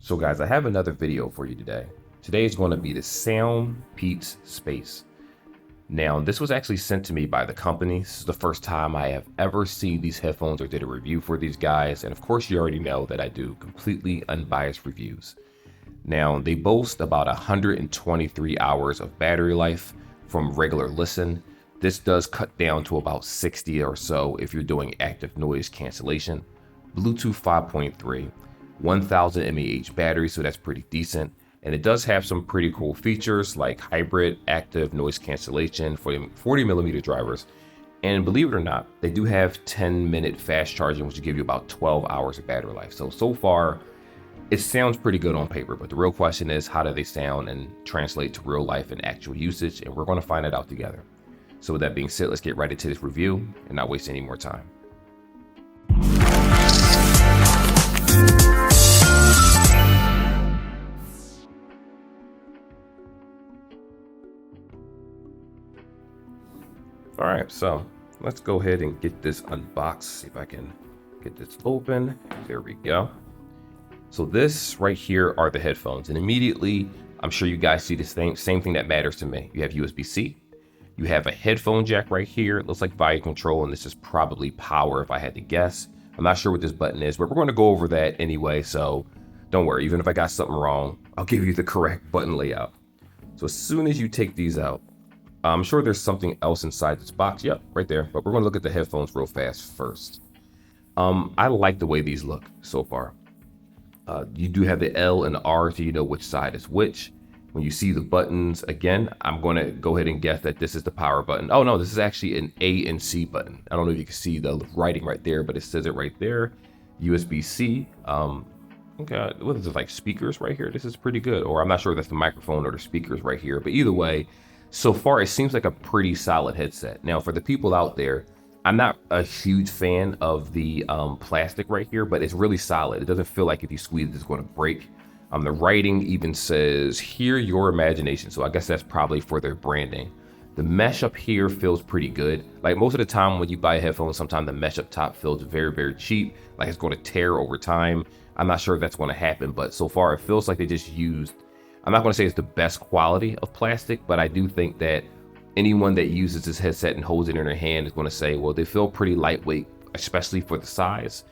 So guys, I have another video for you today. Today is going to be the SoundPEATS Space. Now, this was actually sent to me by the company. This is the first time I have ever seen these headphones or did a review for these guys. And of course, you already know that I do completely unbiased reviews. Now, they boast about 123 hours of battery life from regular listen. This does cut down to about 60 or so if you're doing active noise cancellation. Bluetooth 5.3. 1000 mAh battery, so that's pretty decent. And it does have some pretty cool features like hybrid active noise cancellation for 40 millimeter drivers. And believe it or not, they do have 10-minute fast charging, which will give you about 12 hours of battery life. So far, it sounds pretty good on paper, but the real question is, how do they sound and translate to real life and actual usage? And we're going to find it out together. So with that being said, let's get right into this review and not waste any more time. All right, so let's go ahead and get this unboxed. See if I can get this open. There we go. So this right here are the headphones, and immediately I'm sure you guys see the same thing that matters to me. You have USB-C. You have a headphone jack right here. It looks like volume control, and this is probably power if I had to guess. I'm not sure what this button is, but we're going to go over that anyway, so don't worry. Even if I got something wrong, I'll give you the correct button layout. So as soon as you take these out, I'm sure there's something else inside this box. Yep, right there. But we're going to look at the headphones real fast first. I like the way these look so far. You do have the L and the R, so you know which side is which. When you see the buttons, again, I'm going to go ahead and guess that this is the power button. Oh, no, this is actually an A and C button. I don't know if you can see the writing right there, but it says it right there. USB-C. Okay, what is it, like speakers right here? This is pretty good. Or I'm not sure if that's the microphone or the speakers right here. But either way, so far, it seems like a pretty solid headset. Now, for the people out there, I'm not a huge fan of the plastic right here, but it's really solid. It doesn't feel like if you squeeze it, it's going to break. The writing even says, hear your imagination. So I guess that's probably for their branding. The mesh up here feels pretty good. Like most of the time when you buy a headphone, sometimes the mesh up top feels very, very cheap. Like it's going to tear over time. I'm not sure if that's going to happen, but so far it feels like they just used, I'm not going to say it's the best quality of plastic, but I do think that anyone that uses this headset and holds it in their hand is going to say, well, they feel pretty lightweight, especially for the size.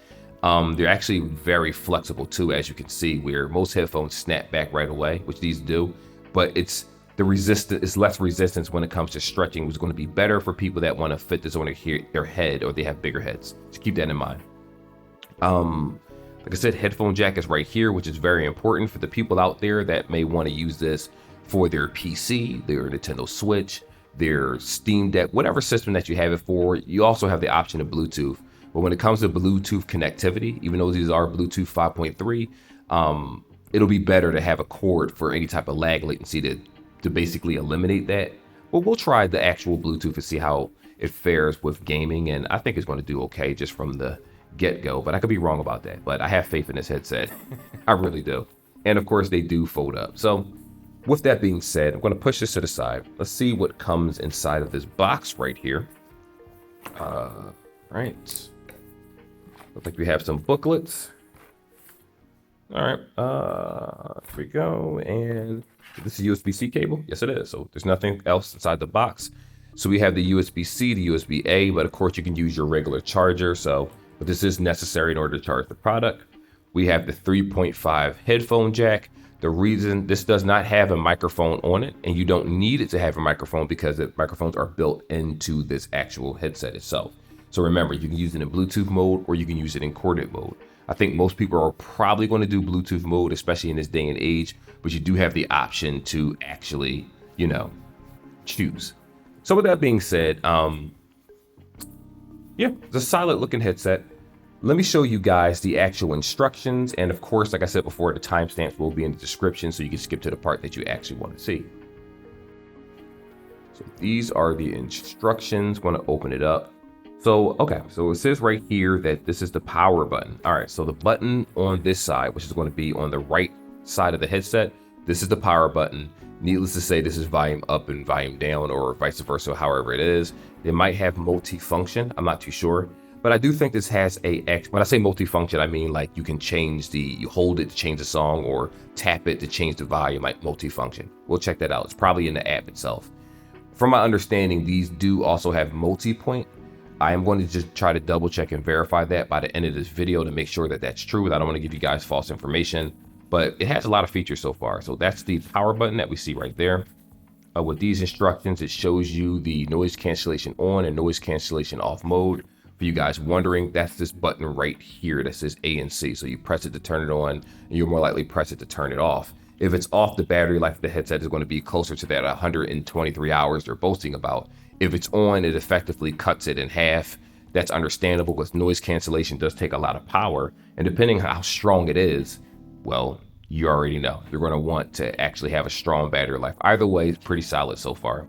They're actually very flexible too, as you can see, where most headphones snap back right away, which these do, but it's less resistance when it comes to stretching, which is going to be better for people that want to fit this on their head or they have bigger heads. So keep that in mind. Like I said, headphone jack is right here, which is very important for the people out there that may want to use this for their PC, their Nintendo Switch, their Steam Deck, whatever system that you have it for. You also have the option of Bluetooth. But when it comes to Bluetooth connectivity, even though these are Bluetooth 5.3, it'll be better to have a cord for any type of lag latency to basically eliminate that. But we'll try the actual Bluetooth and see how it fares with gaming. And I think it's going to do okay just from the get-go, but I could be wrong about that. But I have faith in this headset. I really do. And of course, they do fold up. So with that being said, I'm going to push this to the side. Let's see what comes inside of this box right here. Right. Looks like we have some booklets. All right. Here we go. And this is a USB-C cable. Yes, it is. So there's nothing else inside the box. So we have the USB-C, the USB-A, but of course you can use your regular charger. But this is necessary in order to charge the product. We have the 3.5 headphone jack. The reason this does not have a microphone on it, and you don't need it to have a microphone because the microphones are built into this actual headset itself. So remember, you can use it in Bluetooth mode or you can use it in coordinate mode. I think most people are probably going to do Bluetooth mode, especially in this day and age, but you do have the option to actually, choose. So with that being said, yeah, it's a solid looking headset. Let me show you guys the actual instructions. And of course, like I said before, the timestamps will be in the description so you can skip to the part that you actually want to see. So these are the instructions. Want to open it up. So, okay, so it says right here that this is the power button. All right, so the button on this side, which is going to be on the right side of the headset, this is the power button. Needless to say, this is volume up and volume down or vice versa, however it is. It might have multi-function. I'm not too sure. But I do think this has when I say multifunction, I mean like you can change you hold it to change the song or tap it to change the volume, like multifunction. We'll check that out. It's probably in the app itself. From my understanding, these do also have multi-point. I am going to just try to double check and verify that by the end of this video to make sure that that's true. I don't want to give you guys false information, but it has a lot of features so far. So that's the power button that we see right there. With these instructions, it shows you the noise cancellation on and noise cancellation off mode. For you guys wondering, that's this button right here that says A and C. So you press it to turn it on, and you're more likely press it to turn it off. If it's off, the battery life of the headset is going to be closer to that 123 hours they're boasting about. If it's on, it effectively cuts it in half. That's understandable because noise cancellation does take a lot of power. And depending on how strong it is, well, you already know. You're going to want to actually have a strong battery life. Either way, it's pretty solid so far.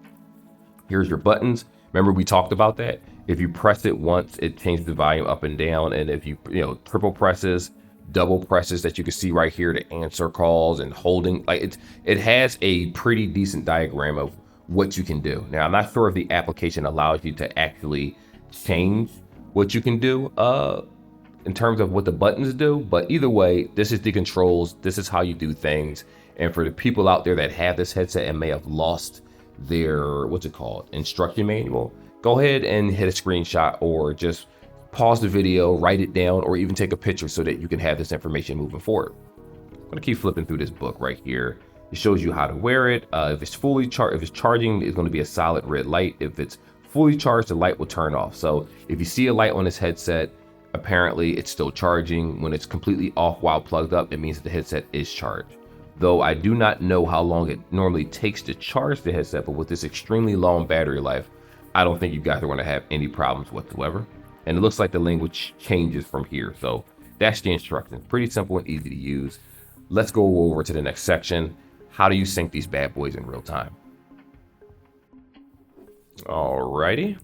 Here's your buttons. Remember we talked about that? If you press it once, it changes the volume up and down. And if you triple presses, double presses that you can see right here to answer calls and holding, like it has a pretty decent diagram of what you can do. Now, I'm not sure if the application allows you to actually change what you can do in terms of what the buttons do, but either way, this is the controls. This is how you do things. And for the people out there that have this headset and may have lost their, instruction manual, go ahead and hit a screenshot or just pause the video, write it down, or even take a picture so that you can have this information moving forward. I'm gonna keep flipping through this book right here. It shows you how to wear it. If it's fully charged, if it's charging, it's going to be a solid red light. If it's fully charged, the light will turn off. So if you see a light on this headset, apparently it's still charging. When it's completely off while plugged up, it means that the headset is charged. Though I do not know how long it normally takes to charge the headset, but with this extremely long battery life, I don't think you guys are going to have any problems whatsoever. And it looks like the language changes from here. So that's the instructions. Pretty simple and easy to use. Let's go over to the next section. How do you sync these bad boys in real time? Alrighty.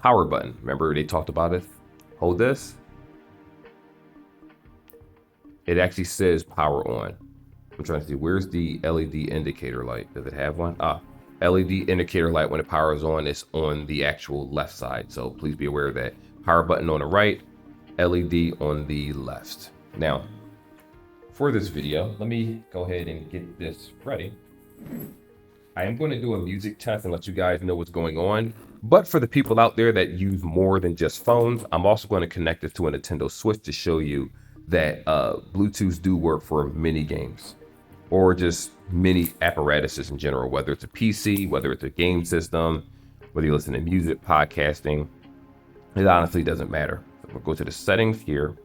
Power button. Remember they talked about it? Hold this. It actually says power on. I'm trying to see, where's the LED indicator light? Does it have one? LED indicator light when the power is on, it's on the actual left side. So please be aware of that. Power button on the right, LED on the left. Now, for this video, let me go ahead and get this ready. I am going to do a music test and let you guys know what's going on. But for the people out there that use more than just phones, I'm also going to connect this to a Nintendo Switch to show you that Bluetooth do work for mini games or just mini apparatuses in general, whether it's a PC, whether it's a game system, whether you listen to music, podcasting. It honestly doesn't matter. So we'll go to the settings here.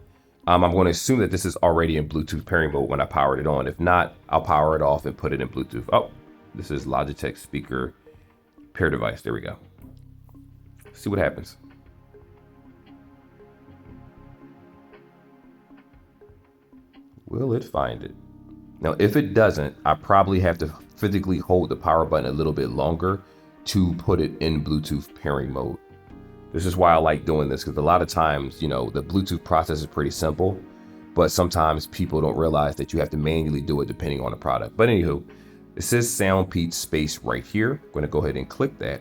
I'm going to assume that this is already in Bluetooth pairing mode when I powered it on. If not, I'll power it off and put it in Bluetooth. Oh, this is Logitech speaker pair device. There we go. See what happens. Will it find it? Now, if it doesn't, I probably have to physically hold the power button a little bit longer to put it in Bluetooth pairing mode. This is why I like doing this, because a lot of times, the Bluetooth process is pretty simple, but sometimes people don't realize that you have to manually do it depending on the product. But anywho, it says SoundPEATS space right here. I'm going to go ahead and click that.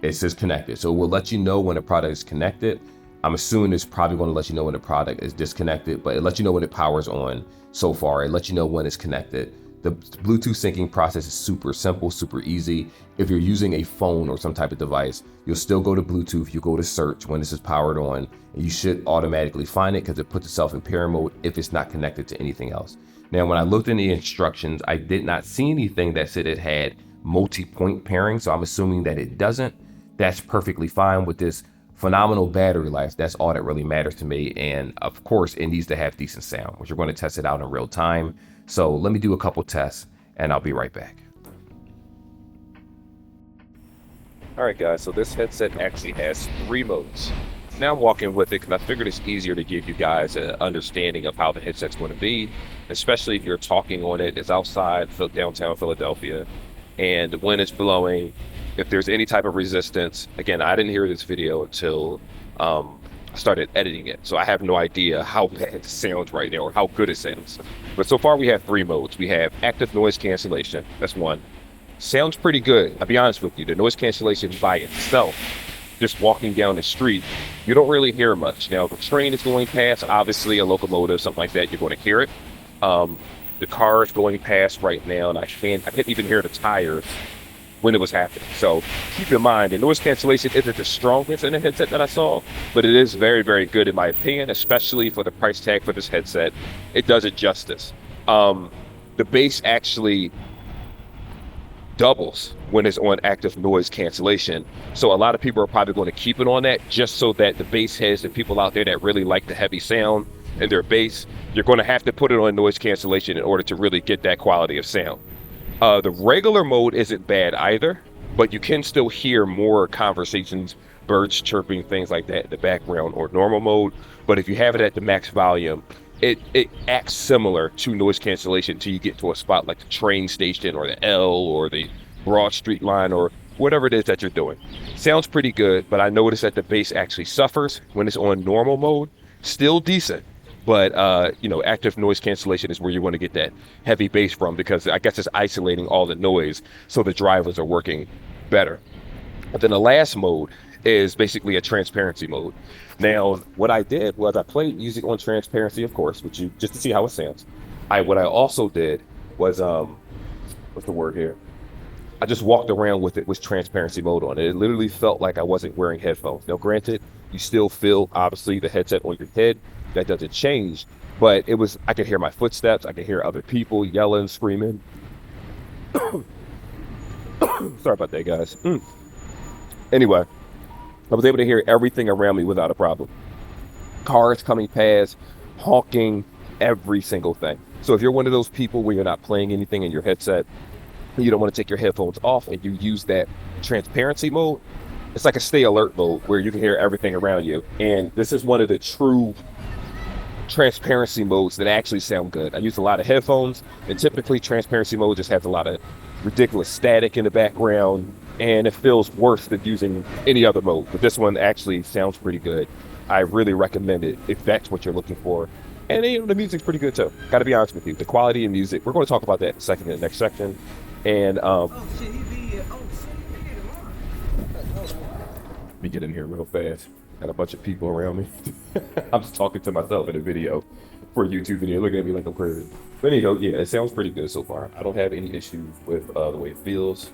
It says connected. So it will let you know when the product is connected. I'm assuming it's probably going to let you know when the product is disconnected, but it lets you know when it powers on so far. It lets you know when it's connected. The Bluetooth syncing process is super simple, super easy. If you're using a phone or some type of device, you'll still go to Bluetooth, you go to search when this is powered on, and you should automatically find it because it puts itself in pairing mode if it's not connected to anything else. Now, when I looked in the instructions, I did not see anything that said it had multi-point pairing, so I'm assuming that it doesn't. That's perfectly fine with this phenomenal battery life. That's all that really matters to me. And of course, it needs to have decent sound, which we're going to test it out in real time. So let me do a couple tests and I'll be right back. All right, guys, so this headset actually has 3 modes. Now I'm walking with it because I figured it's easier to give you guys an understanding of how the headset's going to be, especially if you're talking on it. It's outside downtown Philadelphia, and the wind is blowing. If there's any type of resistance, again, I didn't hear this video until I started editing it, so I have no idea how bad it sounds right now or how good it sounds. But so far we have 3 modes. We have active noise cancellation. That's one. Sounds pretty good. I'll be honest with you. The noise cancellation by itself just walking down the street, you don't really hear much. Now, if a train is going past, obviously a locomotive, something like that, you're going to hear it. The car is going past right now, and I couldn't even hear the tires when it was happening. So keep in mind, the noise cancellation isn't the strongest in the headset that I saw, but it is very, very good in my opinion, especially for the price tag for this headset. It does it justice. The bass actually doubles when it's on active noise cancellation. So a lot of people are probably going to keep it on that just so that the bass heads, the people out there that really like the heavy sound in their bass, you're going to have to put it on noise cancellation in order to really get that quality of sound. The regular mode isn't bad either, but you can still hear more conversations, birds chirping, things like that in the background or normal mode. But if you have it at the max volume, it acts similar to noise cancellation until you get to a spot like the train station or the L or the Broad Street line or whatever it is that you're doing. Sounds pretty good, but I noticed that the bass actually suffers when it's on normal mode. Still decent, but active noise cancellation is where you want to get that heavy bass from, because I guess it's isolating all the noise so the drivers are working better. But then the last mode is basically a transparency mode. Now, what I did was I played music on transparency, of course, just to see how it sounds. What I also did was, what's the word here? I just walked around with it with transparency mode on it. It literally felt like I wasn't wearing headphones. Now, granted, you still feel, obviously, the headset on your head. That doesn't change, but I could hear my footsteps. I could hear other people yelling, screaming. Sorry about that, guys. Anyway, I was able to hear everything around me without a problem. Cars coming past, honking, every single thing. So if you're one of those people where you're not playing anything in your headset, and you don't want to take your headphones off, and you use that transparency mode, it's like a stay alert mode where you can hear everything around you. And this is one of the true transparency modes that actually sound good. I use a lot of headphones, and typically transparency mode just has a lot of ridiculous static in the background, and it feels worse than using any other mode. But this one actually sounds pretty good. I really recommend it if that's what you're looking for. And the music's pretty good too. Gotta be honest with you, the quality of music, we're going to talk about that in a second in the next section. And let me get in here real fast. Got a bunch of people around me. I'm just talking to myself in a video for a YouTube video. Looking at me like I'm crazy. But anyhow, yeah, it sounds pretty good so far. I don't have any issues with the way it feels.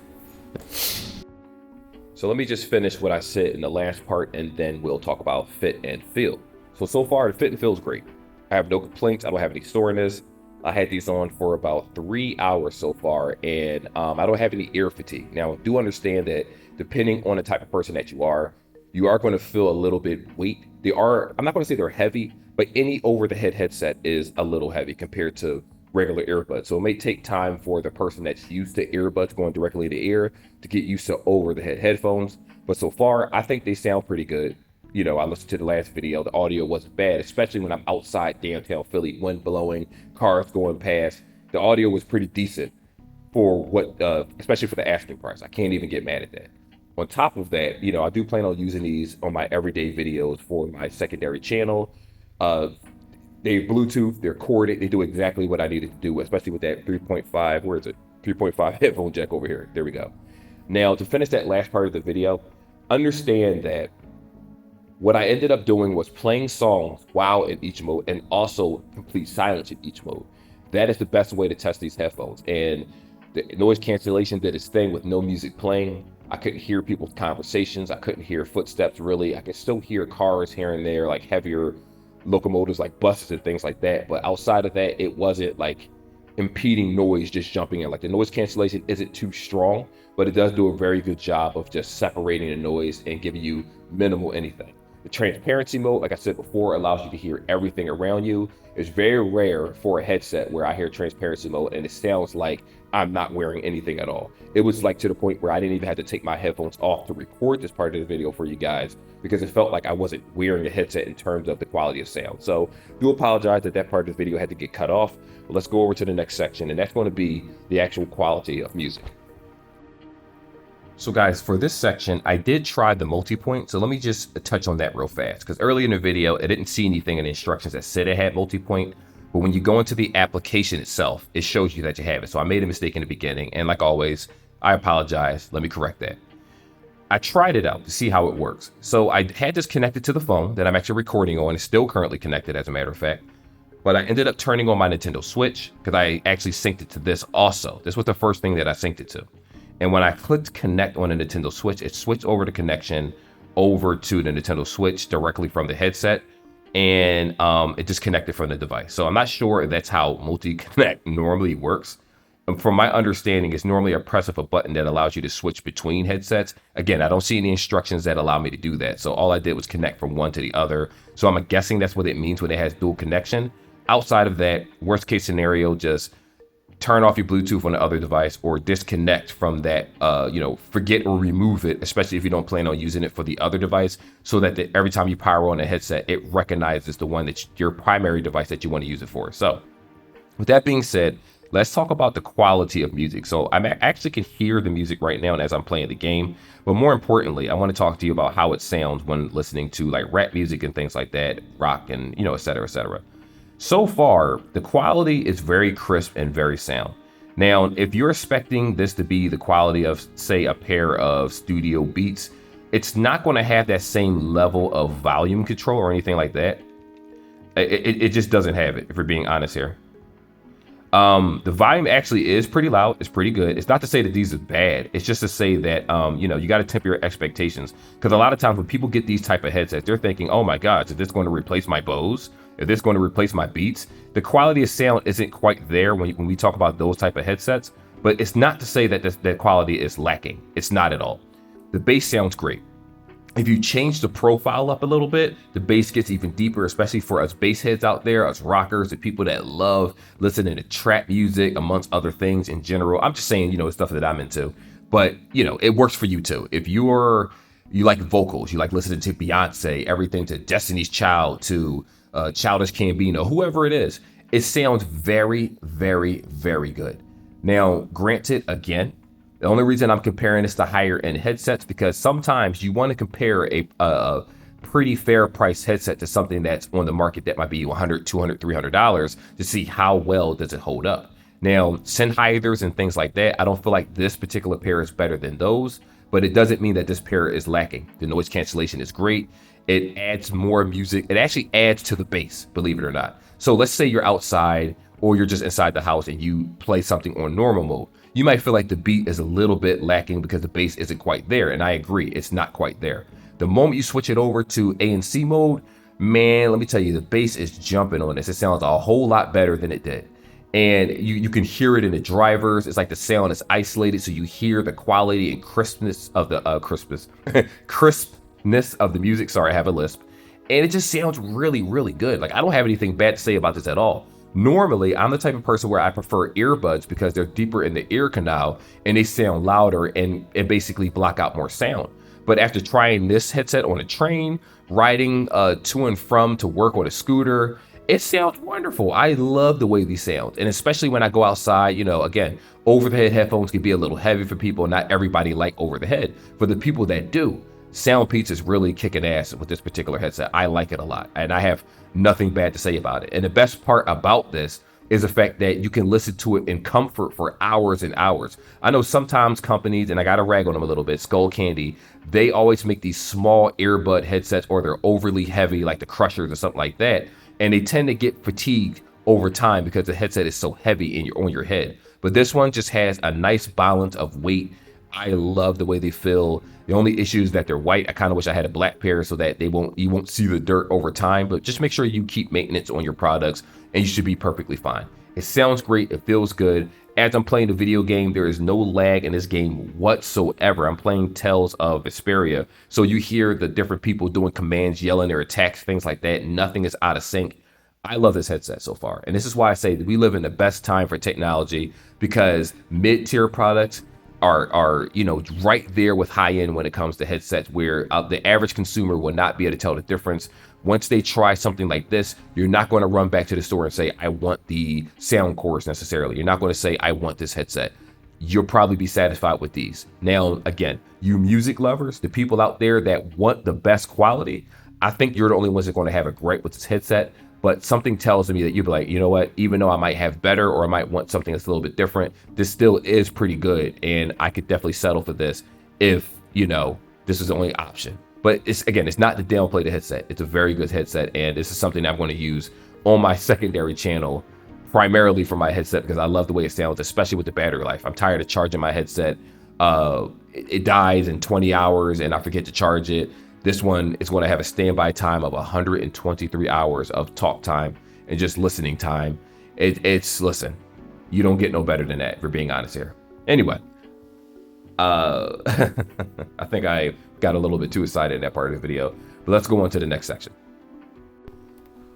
So let me just finish what I said in the last part, and then we'll talk about fit and feel. So far, the fit and feel is great. I have no complaints. I don't have any soreness. I had these on for about 3 hours so far, and I don't have any ear fatigue. Now, do understand that depending on the type of person that you are going to feel a little bit weight. I'm not going to say they're heavy, but any over-the-head headset is a little heavy compared to regular earbuds. So it may take time for the person that's used to earbuds going directly in the ear to get used to over-the-head headphones. But so far, I think they sound pretty good. I listened to the last video. The audio wasn't bad, especially when I'm outside downtown Philly, wind blowing, cars going past. The audio was pretty decent for what, especially for the asking price. I can't even get mad at that. On top of that, I do plan on using these on my everyday videos for my secondary channel. They Bluetooth, they're corded, they do exactly what I needed to do, especially with that 3.5, where is it? 3.5 headphone jack over here. There we go. Now, to finish that last part of the video, understand that what I ended up doing was playing songs while in each mode and also complete silence in each mode. That is the best way to test these headphones. And the noise cancellation did its thing with no music playing. I couldn't hear people's conversations. I couldn't hear footsteps really. I could still hear cars here and there, like heavier locomotives like buses and things like that. But outside of that, it wasn't like impeding noise just jumping in. Like the noise cancellation isn't too strong, but it does do a very good job of just separating the noise and giving you minimal anything. The transparency mode, like I said before, allows you to hear everything around you. It's very rare for a headset where I hear transparency mode and it sounds like I'm not wearing anything at all. It was like to the point where I didn't even have to take my headphones off to record this part of the video for you guys, because it felt like I wasn't wearing a headset in terms of the quality of sound. So do apologize that part of the video had to get cut off. But let's go over to the next section, and that's going to be the actual quality of music. So guys, for this section, I did try the multi-point. So let me just touch on that real fast, because earlier in the video, I didn't see anything in the instructions that said it had multi-point. But when you go into the application itself, it shows you that you have it. So I made a mistake in the beginning. And like always, I apologize. Let me correct that. I tried it out to see how it works. So I had this connected to the phone that I'm actually recording on. It's still currently connected, as a matter of fact. But I ended up turning on my Nintendo Switch because I actually synced it to this also. This was the first thing that I synced it to. And when I clicked connect on the Nintendo Switch, it switched over the connection over to the Nintendo Switch directly from the headset. And it disconnected from the device. So I'm not sure if that's how multi-connect normally works. From my understanding, it's normally a press of a button that allows you to switch between headsets. Again, I don't see any instructions that allow me to do that. So all I did was connect from one to the other. So I'm guessing that's what it means when it has dual connection. Outside of that, worst case scenario, just turn off your Bluetooth on the other device or disconnect from that, forget or remove it, especially if you don't plan on using it for the other device, so that every time you power on a headset, it recognizes the one that's your primary device that you want to use it for. So with that being said, let's talk about the quality of music. So I actually can hear the music right now as I'm playing the game. But more importantly, I want to talk to you about how it sounds when listening to like rap music and things like that, rock and, et cetera, et cetera. So far, the quality is very crisp and very sound. Now, if you're expecting this to be the quality of, say, a pair of studio beats, it's not going to have that same level of volume control or anything like that. It just doesn't have it, if we're being honest here. The volume actually is pretty loud. It's pretty good. It's not to say that these are bad. It's just to say that, you got to temper your expectations. Because a lot of times when people get these type of headsets, they're thinking, oh my gosh, is this going to replace my Bose? Is this going to replace my Beats? The quality of sound isn't quite there when we talk about those type of headsets. But it's not to say that that quality is lacking. It's not at all. The bass sounds great. If you change the profile up a little bit, the bass gets even deeper, especially for us bass heads out there, us rockers, and people that love listening to trap music, amongst other things in general. I'm just saying, stuff that I'm into. But, it works for you too. If you like vocals, you like listening to Beyonce, everything to Destiny's Child, to Childish Gambino, whoever it is, it sounds very, very, very good. Now, granted, again, the only reason I'm comparing this to higher end headsets because sometimes you want to compare a pretty fair price headset to something that's on the market that might be $100, $200, $300 to see how well does it hold up. Now, Sennheisers and things like that, I don't feel like this particular pair is better than those, but it doesn't mean that this pair is lacking. The noise cancellation is great. It adds more music. It actually adds to the bass, believe it or not. So let's say you're outside or you're just inside the house and you play something on normal mode. You might feel like the beat is a little bit lacking because the bass isn't quite there. And I agree, it's not quite there. The moment you switch it over to ANC mode, man, let me tell you, the bass is jumping on this. It sounds a whole lot better than it did. And you can hear it in the drivers. It's like the sound is isolated, so you hear the quality and crispness of the crispness of the music. Sorry, I have a lisp. And it just sounds really, really good. Like, I don't have anything bad to say about this at all. Normally, I'm the type of person where I prefer earbuds because they're deeper in the ear canal and they sound louder and basically block out more sound. But after trying this headset on a train, riding to and from to work on a scooter, it sounds wonderful. I love the way these sound. And especially when I go outside, again, over-the-head headphones can be a little heavy for people. Not everybody like over-the-head. For the people that do, SoundPEATS is really kicking ass with this particular headset. I like it a lot, and I have nothing bad to say about it. And the best part about this is the fact that you can listen to it in comfort for hours and hours. I know sometimes companies, and I gotta rag on them a little bit, Skull Candy, they always make these small earbud headsets or they're overly heavy like the Crushers or something like that. And they tend to get fatigued over time because the headset is so heavy on your head. But this one just has a nice balance of weight. I love the way they feel. The only issue is that they're white. I kind of wish I had a black pair so that you won't see the dirt over time, but just make sure you keep maintenance on your products and you should be perfectly fine. It sounds great. It feels good. As I'm playing the video game, there is no lag in this game whatsoever. I'm playing Tales of Vesperia, so you hear the different people doing commands, yelling their attacks, things like that. Nothing is out of sync. I love this headset so far. And this is why I say that we live in the best time for technology because mid-tier products are right there with high end when it comes to headsets where the average consumer will not be able to tell the difference. Once they try something like this, you're not going to run back to the store and say, I want the sound cores necessarily. You're not going to say, I want this headset. You'll probably be satisfied with these. Now, again, you music lovers, the people out there that want the best quality, I think you're the only ones that are going to have a gripe with this headset. But something tells me that you'll be like, you know what, even though I might have better or I might want something that's a little bit different, this still is pretty good. And I could definitely settle for this if, this is the only option. But it's not to downplay the headset. It's a very good headset, and this is something I'm going to use on my secondary channel, primarily for my headset, because I love the way it sounds, especially with the battery life. I'm tired of charging my headset. It dies in 20 hours and I forget to charge it. This one is going to have a standby time of 123 hours of talk time and just listening time. Listen, you don't get no better than that, if we're being honest here. Anyway, I think I got a little bit too excited in that part of the video, but let's go on to the next section.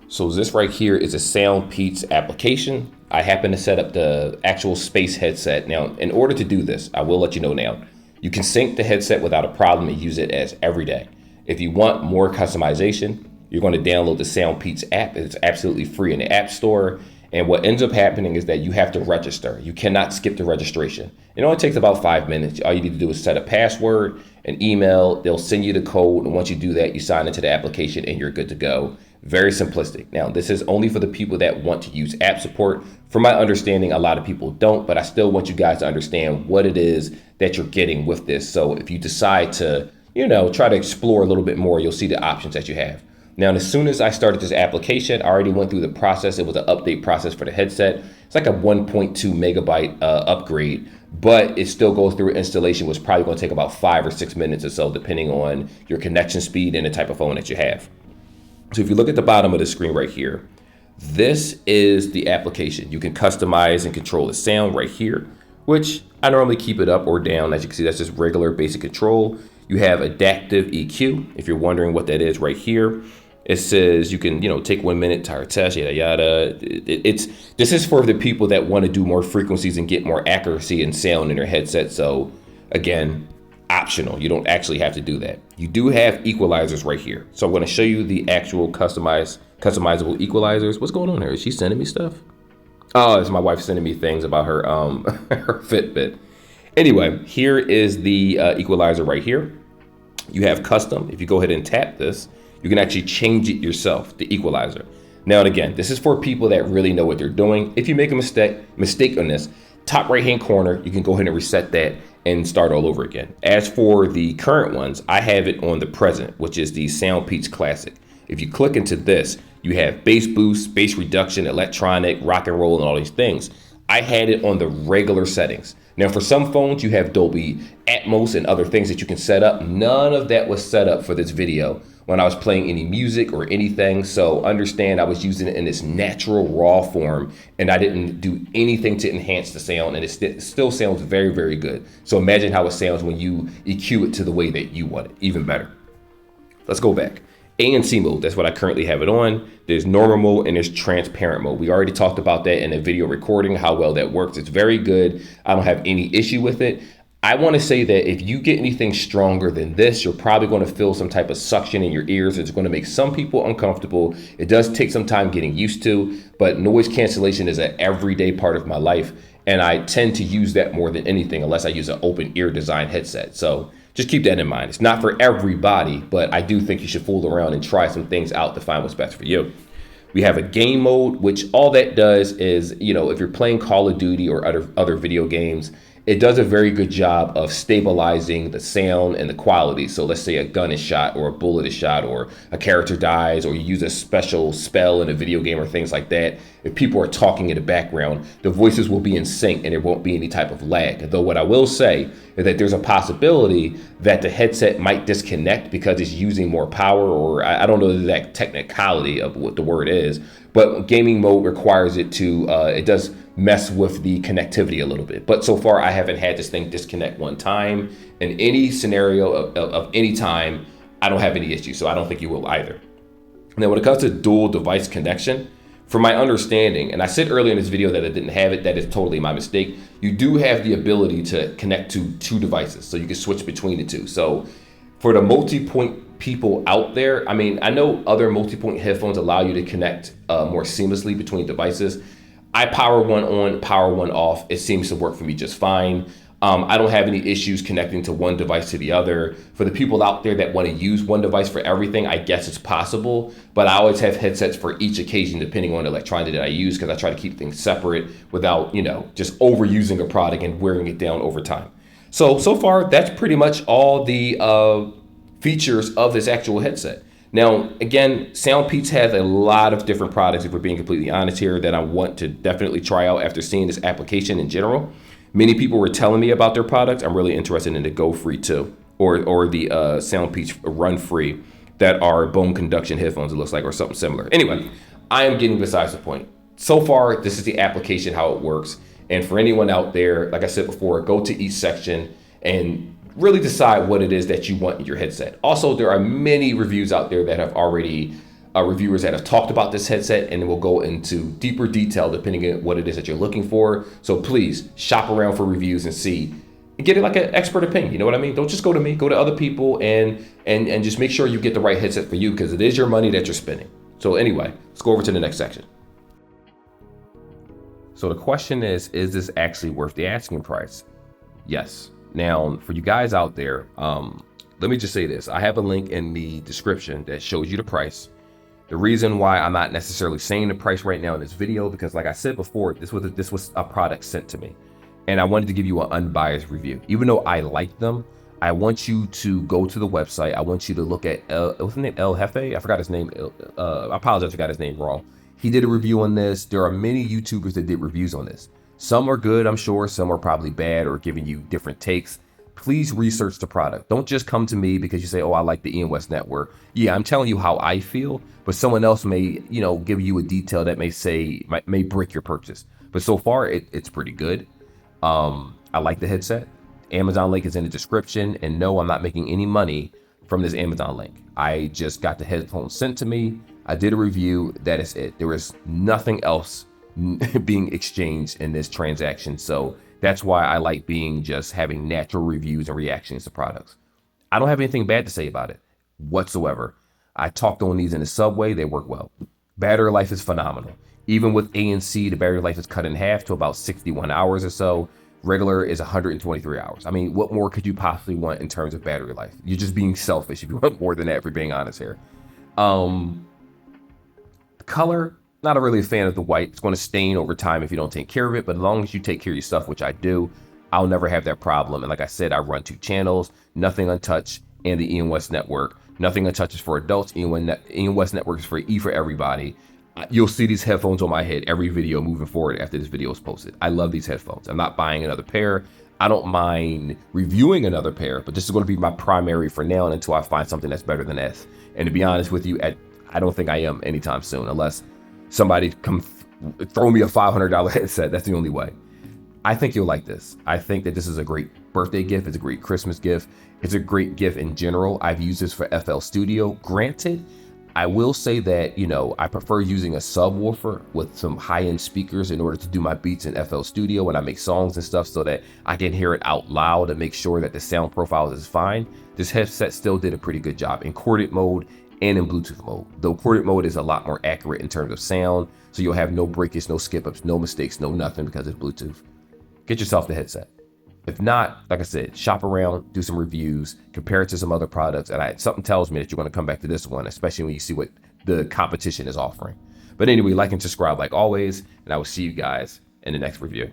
So this right here is a SoundPEATS application. I happen to set up the actual Space headset. Now, in order to do this, I will let you know now, you can sync the headset without a problem and use it as every day. If you want more customization, you're going to download the SoundPEATS app. It's absolutely free in the App Store. And what ends up happening is that you have to register. You cannot skip the registration. It only takes about 5 minutes. All you need to do is set a password, an email. They'll send you the code. And once you do that, you sign into the application and you're good to go. Very simplistic. Now, this is only for the people that want to use app support. From my understanding, a lot of people don't, but I still want you guys to understand what it is that you're getting with this. So if you decide to, try to explore a little bit more, you'll see the options that you have. Now, as soon as I started this application, I already went through the process. It was an update process for the headset. It's like a 1.2 megabyte upgrade, but it still goes through installation, which is probably going to take about 5 or 6 minutes or so, depending on your connection speed and the type of phone that you have. So if you look at the bottom of the screen right here, this is the application. You can customize and control the sound right here, which I normally keep it up or down. As you can see, that's just regular basic control. You have adaptive EQ. If you're wondering what that is right here, it says you can, take 1 minute, tire test, yada, yada. This is for the people that want to do more frequencies and get more accuracy and sound in their headset. So again, optional. You don't actually have to do that. You do have equalizers right here. So I'm going to show you the actual customizable equalizers. What's going on here? Is she sending me stuff? Oh, it's my wife sending me things about her her Fitbit. Anyway, here is the equalizer right here. You have custom. If you go ahead and tap this, you can actually change it yourself, the equalizer. Now, and again, this is for people that really know what they're doing. If you make a mistake on this, top right-hand corner, you can go ahead and reset that and start all over again. As for the current ones, I have it on the present, which is the SoundPEATS Classic. If you click into this, you have bass boost, bass reduction, electronic, rock and roll, and all these things. I had it on the regular settings. Now, for some phones, you have Dolby Atmos and other things that you can set up. None of that was set up for this video when I was playing any music or anything. So understand, I was using it in this natural raw form and I didn't do anything to enhance the sound, and it still sounds very, very good. So imagine how it sounds when you EQ it to the way that you want it, even better. Let's go back. ANC mode, that's what I currently have it on. There's normal mode and there's transparent mode. We already talked about that in a video recording, how well that works. It's very good. I don't have any issue with it. I want to say that if you get anything stronger than this, you're probably going to feel some type of suction in your ears. It's going to make some people uncomfortable. It does take some time getting used to, but noise cancellation is an everyday part of my life. And I tend to use that more than anything, unless I use an open ear design headset. So just keep that in mind. It's not for everybody, but I do think you should fool around and try some things out to find what's best for you. We have a game mode, which all that does is, if you're playing Call of Duty or other video games, it does a very good job of stabilizing the sound and the quality. So let's say a gun is shot or a bullet is shot or a character dies or you use a special spell in a video game or things like that. If people are talking in the background, the voices will be in sync and there won't be any type of lag. Though what I will say is that there's a possibility that the headset might disconnect because it's using more power, or I don't know the exact technicality of what the word is, but gaming mode requires it to, it does mess with the connectivity a little bit. But so far, I haven't had this thing disconnect one time. In any scenario of any time, I don't have any issues, so I don't think you will either. Now, when it comes to dual device connection, from my understanding, and I said earlier in this video that I didn't have it, that is totally my mistake. You do have the ability to connect to two devices, so you can switch between the two. So for the multi-point people out there, I mean, I know other multi-point headphones allow you to connect more seamlessly between devices. I power one on, power one off. It seems to work for me just fine. I don't have any issues connecting to one device to the other. For the people out there that want to use one device for everything, I guess it's possible, but I always have headsets for each occasion depending on the electronic that I use, because I try to keep things separate without, just overusing a product and wearing it down over time. So far, that's pretty much all the features of this actual headset. Now, again, SoundPEATS has a lot of different products, if we're being completely honest here, that I want to definitely try out after seeing this application in general. Many people were telling me about their products. I'm really interested in the Go Free 2 or the SoundPEATS Run Free that are bone conduction headphones, it looks like, or something similar. Anyway, I am getting besides the point. So far, this is the application, how it works. And for anyone out there, like I said before, go to each section and really decide what it is that you want in your headset. Also, there are many reviews out there that have already, reviewers that have talked about this headset, and we'll go into deeper detail depending on what it is that you're looking for. So please shop around for reviews and see, get it like an expert opinion. You know what I mean? Don't just go to me, go to other people and just make sure you get the right headset for you, because it is your money that you're spending. So anyway, let's go over to the next section. So the question is this actually worth the asking price? Yes. Now, for you guys out there, let me just say this. I have a link in the description that shows you the price. The reason why I'm not necessarily saying the price right now in this video, because like I said before, this was a product sent to me, and I wanted to give you an unbiased review. Even though I like them, I want you to go to the website. I want you to look at what's his name? El Jefe? I forgot his name. I apologize if I got his name wrong. He did a review on this. There are many YouTubers that did reviews on this. Some are good, I'm sure. Some are probably bad or giving you different takes. Please research the product. Don't just come to me because you say, oh, I like the Ian West Network. Yeah, I'm telling you how I feel, but someone else may, give you a detail that may break your purchase. But so far, it's pretty good. I like the headset. Amazon link is in the description. And no, I'm not making any money from this Amazon link. I just got the headphones sent to me. I did a review. That is it. There is nothing else being exchanged in this transaction. So that's why I like having natural reviews and reactions to products. I don't have anything bad to say about it whatsoever. I talked on these in the subway. They work well. Battery life is phenomenal. Even with ANC, the battery life is cut in half to about 61 hours or so. Regular is 123 hours. I mean, what more could you possibly want in terms of battery life? You're just being selfish if you want more than that, if we're being honest here. Color, not really a fan of the white. It's going to stain over time if you don't take care of it, but as long as you take care of your stuff, which I do, I'll never have that problem. And like I said, I run 2 channels, Nothing Untouched and the Ian West Network. Nothing Untouched is for adults. Ian West Network is for everybody. You'll see these headphones on my head every video moving forward after this video is posted. I love these headphones. I'm not buying another pair. I don't mind reviewing another pair, but this is going to be my primary for now and until I find something that's better than this. And to be honest with you, I don't think I am anytime soon, unless somebody come throw me a $500 headset. That's the only way. I think you'll like this. I think that this is a great birthday gift. It's a great Christmas gift. It's a great gift in general. I've used this for FL Studio. Granted, I will say that, I prefer using a subwoofer with some high-end speakers in order to do my beats in FL Studio when I make songs and stuff, so that I can hear it out loud and make sure that the sound profile is fine. This headset still did a pretty good job in corded mode and in Bluetooth mode. The corded mode is a lot more accurate in terms of sound, so you'll have no breakage, no skip-ups, no mistakes, no nothing, because it's Bluetooth. Get yourself the headset. If not, like I said, shop around, do some reviews, compare it to some other products, and something tells me that you're going to come back to this one, especially when you see what the competition is offering. But anyway, like and subscribe like always, and I will see you guys in the next review.